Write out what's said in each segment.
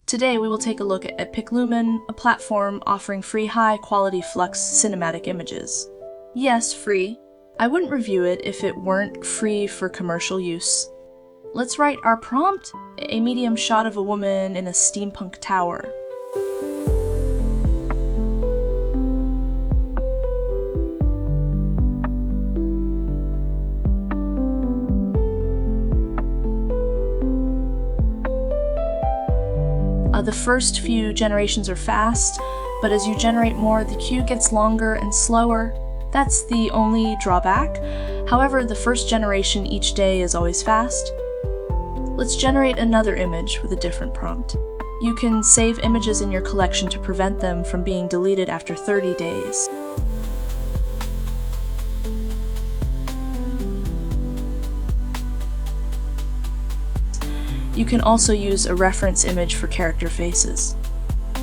Today we will take a look at Piclumen, a platform offering free high-quality Flux cinematic images. Yes, free. I wouldn't review it if it weren't free for commercial use. Let's write our prompt: a medium shot of a woman in a steampunk tower. The first few generations are fast, but as you generate more, the queue gets longer and slower. That's the only drawback. However, the first generation each day is always fast. Let's generate another image with a different prompt. You can save images in your collection to prevent them from being deleted after 30 days. You can also use a reference image for character faces.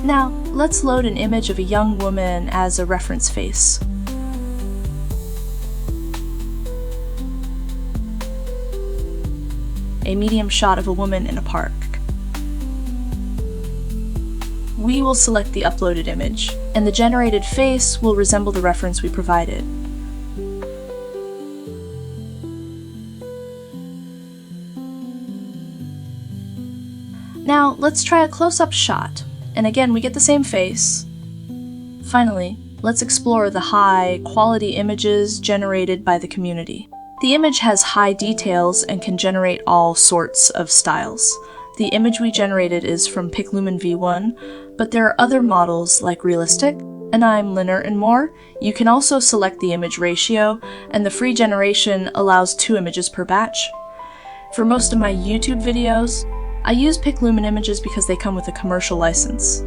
Now, let's load an image of a young woman as a reference face. A medium shot of a woman in a park. We will select the uploaded image, and the generated face will resemble the reference we provided. Now, let's try a close-up shot, and again we get the same face. Finally, let's explore the high-quality images generated by the community. The image has high details and can generate all sorts of styles. The image we generated is from Piclumen v1, but there are other models like Realistic, Anime, Linear, and more. You can also select the image ratio, and the free generation allows 2 images per batch. For most of my YouTube videos, I use Piclumen images because they come with a commercial license.